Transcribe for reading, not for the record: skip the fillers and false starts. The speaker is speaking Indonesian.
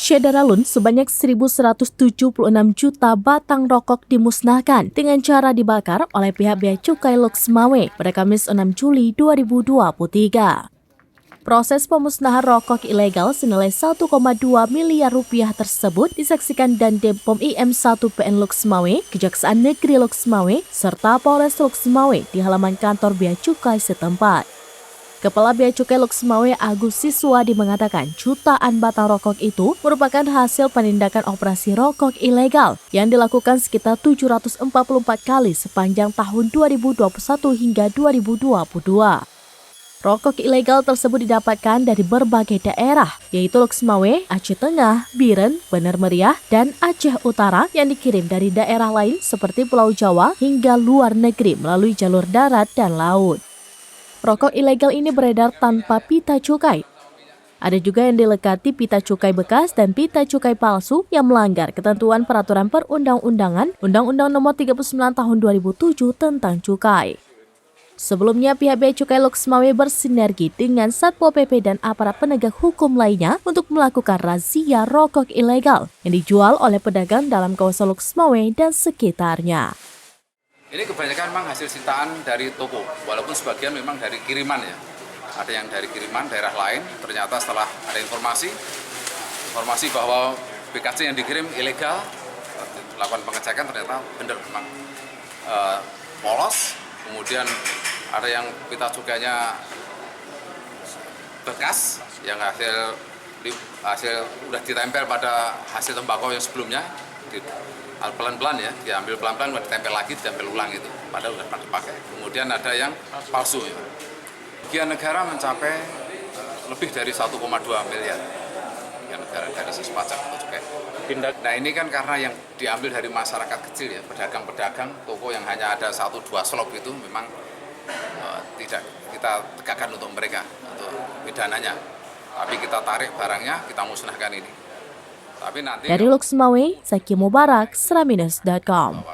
Syedaralun, sebanyak 1.176 juta batang rokok dimusnahkan dengan cara dibakar oleh pihak Bea Cukai Loksmawe pada Kamis 6 Juli 2023. Proses pemusnahan rokok ilegal senilai 1,2 miliar rupiah tersebut disaksikan Dandim Pom IM 1 PN Loksmawe, Kejaksaan Negeri Loksmawe, serta Polres Loksmawe di halaman kantor Bea Cukai setempat. Kepala Bea Cukai Loksmawe Agus Siswadi mengatakan jutaan batang rokok itu merupakan hasil penindakan operasi rokok ilegal yang dilakukan sekitar 744 kali sepanjang tahun 2021 hingga 2022. Rokok ilegal tersebut didapatkan dari berbagai daerah, yaitu Loksmawe, Aceh Tengah, Biren, Bener Meriah, dan Aceh Utara yang dikirim dari daerah lain seperti Pulau Jawa hingga luar negeri melalui jalur darat dan laut. Rokok ilegal ini beredar tanpa pita cukai. Ada juga yang dilekati pita cukai bekas dan pita cukai palsu yang melanggar ketentuan peraturan perundang-undangan Undang-Undang Nomor 39 Tahun 2007 tentang cukai. Sebelumnya, pihak Bea Cukai Loksmawe bersinergi dengan Satpol PP dan aparat penegak hukum lainnya untuk melakukan razia rokok ilegal yang dijual oleh pedagang dalam kawasan Loksmawe dan sekitarnya. Ini kebanyakan memang hasil sitaan dari toko, walaupun sebagian memang dari kiriman ya. Ada yang dari kiriman daerah lain, ternyata setelah ada informasi bahwa BKC yang dikirim ilegal, lakukan pengecekan ternyata benar memang polos. Kemudian ada yang pita cukainya bekas, yang hasil udah ditempel pada hasil tembakau yang sebelumnya. Pelan-pelan ya, diambil pelan-pelan, ditempel lagi, ditempel ulang itu, padahal udah pernah dipakai. Kemudian ada yang palsu ya. Kerugian negara mencapai lebih dari 1,2 miliar. Kerugian negara dari sisi pajak atau cukai. Nah ini kan karena yang diambil dari masyarakat kecil ya, pedagang-pedagang, toko yang hanya ada 1-2 slop itu memang tidak kita tegakkan untuk mereka, untuk pidananya. Tapi kita tarik barangnya, kita musnahkan ini. Dari Loksmawe, Zaki Mubarak, seraminus.com.